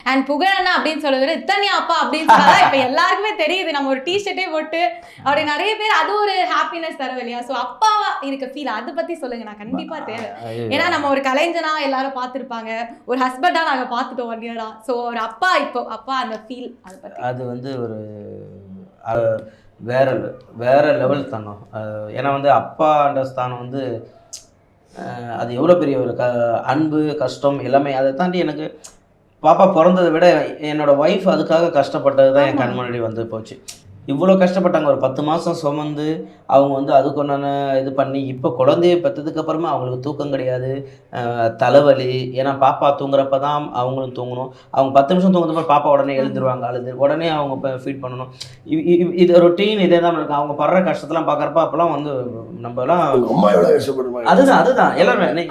And புகழண்ணா அப்படின்னு சொல்றது இத்தனை அப்பா அப்படின்னு சொன்னா இப்ப எல்லாருக்குமே தெரியுது. நம்ம ஒரு டிஷர்ட்டே போட்டு அப்படி நிறைய பேர் அது ஒரு ஹாப்பினஸ் தரும் இல்லையா? ஸோ அப்பாவா இருக்க ஃபீல் அதை பத்தி சொல்லுங்க. நான் கண்டிப்பா தேவை. ஏன்னா நம்ம ஒரு கலைஞனா எல்லாரும் பார்த்துருப்பாங்க, ஒரு ஹஸ்பண்டா நாங்க பார்த்துட்டோம் 1 இயரா. ஸோ ஒரு அப்பா இப்போ அப்பா அந்த ஃபீல் அதை பத்தி. அது வந்து ஒரு வேற வேற லெவல் தானம். ஏன்னா வந்து அப்பான்ற ஸ்தானம் வந்து அது எவ்வளோ பெரிய ஒரு அன்பு கஷ்டம் எல்லாமே. அதை தாண்டி எனக்கு பாப்பா பிறந்ததை விட என்னோட ஒய்ஃப் அதுக்காக கஷ்டப்பட்டது தான் என் கண் முன்னாடி வந்து போச்சு. இவ்வளோ கஷ்டப்பட்டாங்க. ஒரு 10 மாதம் சுமந்து அவங்க வந்து அதுக்கு ஒன்றான இது பண்ணி இப்போ குழந்தைய பெற்றதுக்கு அப்புறமா அவங்களுக்கு தூக்கம் கிடையாது, தலைவலி. ஏன்னா பாப்பா தூங்குறப்ப தான் அவங்களும் தூங்கணும். அவங்க 10 நிமிஷம் தூங்குறப்ப பாப்பா உடனே எழுந்துருவாங்க, அழுது உடனே அவங்க ஃபீட் பண்ணணும். இது ரொட்டீன் இதே தான் இருக்கும். அவங்க படுற கஷ்டத்தெல்லாம் பார்க்குறப்ப அப்போலாம் வந்து நம்மலாம் அதுதான் எல்லாருமே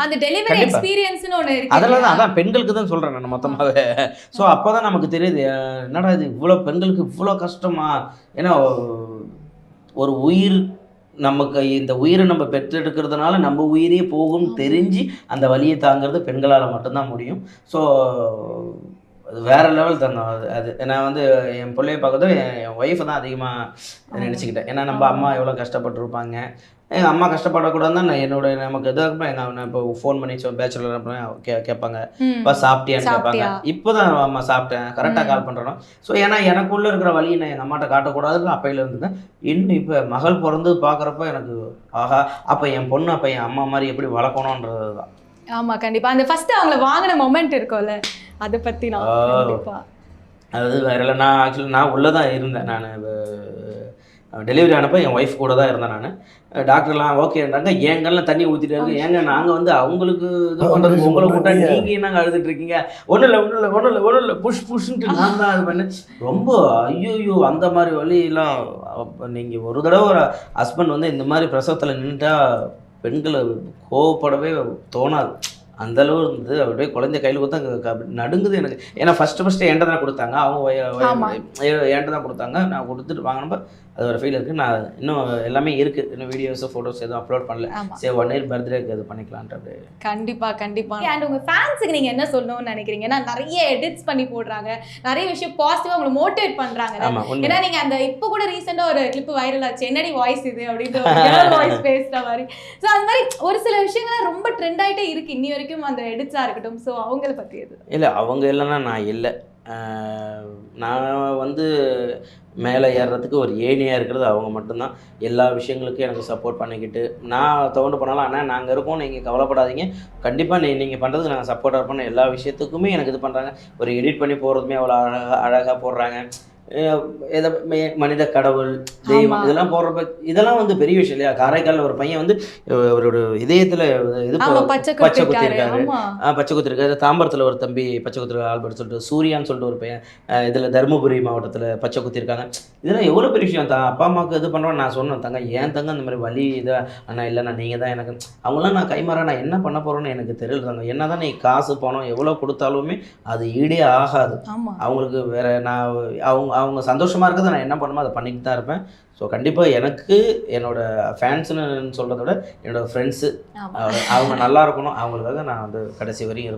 அந்த டெலிவரி எக்ஸ்பீரியன்ஸ்னு ஒன்று இருக்கு. அதெல்லாம் தான் அதான் பெண்களுக்கு தான் சொல்கிறேன் நான் மொத்தமாகவே. ஸோ அப்போ தான் நமக்கு தெரியுது என்னடா இது இவ்வளோ பெண்களுக்கு இவ்வளோ கஷ்டமா. ஏன்னா ஒரு உயிர் நமக்கு இந்த உயிரை நம்ம பெற்றெடுக்கிறதுனால நம்ம உயிரே போகும்னு தெரிஞ்சு அந்த வலியை தாங்கிறது பெண்களால் மட்டும்தான் முடியும். ஸோ அது வேறு லெவல் தந்தோம். அது நான் வந்து என் பிள்ளைய பார்க்கறதும் என் ஒய்ஃபை தான் அதிகமாக நினச்சிக்கிட்டேன். ஏன்னா நம்ம அம்மா எவ்வளோ கஷ்டப்பட்டுருப்பாங்க. எங்கள் அம்மா கஷ்டப்படக்கூடாது தான் நான் நமக்கு எதாவது நான் இப்போ ஃபோன் பண்ணி பேச்சுலர் கேட்பாங்க, இப்போ சாப்பிட்டியான்னு கேட்பாங்க. இப்போ தான் அம்மா சாப்பிட்டேன் கரெக்டாக கால் பண்ணுறோம். ஸோ ஏன்னா எனக்குள்ளே இருக்கிற வழியை நான் எங்கள் அம்மாட்ட காட்டக்கூடாதுன்னு அப்பையில் இருந்துதான். இன்னும் இப்போ மகள் பிறந்து பார்க்குறப்ப எனக்கு ஆஹா அப்போ என் பொண்ணு அப்போ என் அம்மா மாதிரி எப்படி வளர்க்கணுன்றது தான். ஆமாம் கண்டிப்பாக. அந்த ஃபஸ்ட்டு அவங்கள வாங்கின மொமெண்ட் இருக்கும்ல, அதை பற்றி நான் அதாவது வேற இல்லை. நான் ஆக்சுவலி நான் உள்ளே தான் இருந்தேன். நான் டெலிவரி ஆனப்போ என் ஒய்ஃப் கூட தான் இருந்தேன். நான் டாக்டர்லாம் ஓகேன்றாங்க. ஏங்கல்லாம் தண்ணி ஊற்றிட்டு இருக்கு. ஏங்க நாங்கள் வந்து அவங்களுக்கு இது பண்ணுறது உங்களை கூட்டா நீங்கள் என்னங்க அழுதுட்டு இருக்கீங்க? ஒன்றும் இல்லை புஷ்ன்ட்டு நான் தான் இது பண்ணேன். ரொம்ப ஐயோ அந்த மாதிரி வழியெல்லாம். நீங்கள் ஒரு தடவை ஒரு ஹஸ்பண்ட் வந்து இந்த மாதிரி பிரசவத்தில் நின்றுட்டா பெண்களை கோவப்படவே தோணாது. அந்தளவு இருந்தது. அப்படியே குழந்தை கையில் கொடுத்தா நடுங்குது எனக்கு. ஏன்னா ஃபஸ்ட்டு என்கிட்ட தான் கொடுத்தாங்க. அவங்க என்கிட்ட தான் கொடுத்தாங்க. நான் கொடுத்துட்டு வாங்கினப்ப அது ஒரு ஃபீல் இருக்குது. நான் இன்னும் எல்லாமே இருக்குது. இன்னும் வீடியோஸ் ஃபோட்டோஸ் எதுவும் அப்லோட் பண்ணல. சரி 1 இயர் பர்த்டேக்கு அது பண்ணிக்கலான்ட்டு அப்படியே. கண்டிப்பாக. அண்ட் உங்கள் ஃபேன்ஸுக்கு நீங்கள் என்ன சொல்லணும்னு நினைக்கிறீங்க? ஏன்னா நிறைய எடிட்ஸ் பண்ணி போடுறாங்க, நிறைய விஷயம் பாசிட்டிவாக உங்களை மோட்டிவேட் பண்ணுறாங்க. ஏன்னா நீங்கள் அந்த இப்போ கூட ரீசெண்டாக ஒரு கிளிப் வைரல் ஆச்சு, என்னடி வாய்ஸ் இது அப்படின்ற ஒரு வாய்ஸ் பேசுகிற மாதிரி. ஸோ அது மாதிரி ஒரு சில விஷயங்கள்லாம் ரொம்ப ட்ரெண்ட் ஆகிட்டே இருக்குது இன்னி வரைக்கும், அந்த எடிட்ஸாக இருக்கட்டும். ஸோ அவங்கள பற்றி எது இல்லை, அவங்க இல்லைன்னா நான் இல்லை. நான் வந்து மேலே ஏறுறதுக்கு ஒரு ஏணியாக இருக்கிறது அவங்க மட்டும்தான். எல்லா விஷயங்களுக்கும் எனக்கு சப்போர்ட் பண்ணிக்கிட்டு நான் தோண்டு போனாலும் ஆனால் நாங்கள் இருக்கோம், நீங்கள் கவலைப்படாதீங்க, கண்டிப்பாக நீங்கள் பண்ணுறதுக்கு நாங்கள் சப்போர்ட்டாக இருப்போம். எல்லா விஷயத்துக்குமே எனக்கு இது பண்ணுறாங்க. ஒரு எடிட் பண்ணி போடுறதுமே அவ்வளோ அழகாக போடுறாங்க. மனித கடவுள் தெய்வம் இதெல்லாம் போடுறப்ப இதெல்லாம் வந்து பெரிய விஷயம் இல்லையா? காரைக்காலில் ஒரு பையன் வந்து அவரோட இதயத்தில் இது பச்சை குத்திருக்காரு. பச்சை குத்திருக்காரு. தாம்பரத்தில் ஒரு தம்பி பச்சை குத்திருக்க ஆல்பர்ட் சொல்லிட்டு சூர்யான்னு சொல்லிட்டு ஒரு பையன் இதில் தருமபுரி மாவட்டத்தில் பச்சை குத்திருக்காங்க. இதெல்லாம் எவ்வளோ பெரிய விஷயம். அப்பா அம்மாவுக்கு இது பண்ணுறோம். நான் சொன்னேன் தங்க ஏன் தங்க இந்த மாதிரி வலி இதை அண்ணா இல்லைண்ணா நீங்கள் தான் எனக்கு அவங்களாம் நான் கைமாற நான் என்ன பண்ண போகிறேன்னு எனக்கு தெரியல. என்ன தான் நீ காசு பணம் எவ்வளோ கொடுத்தாலுமே அது ஈடே ஆகாது. அவங்களுக்கு வேற நான் அவங்க சந்தோஷமாக இருக்கிறத நான் என்ன பண்ணுமோ அதை பண்ணிட்டு தான் இருப்பேன். ஸோ கண்டிப்பாக எனக்கு என்னோடய ஃபேன்ஸுன்னு சொல்கிறத விட என்னோடய ஃப்ரெண்ட்ஸு அவங்க நல்லா இருக்கணும். அவங்களுக்காக நான் வந்து கடைசி வரையும் இருக்கணும்.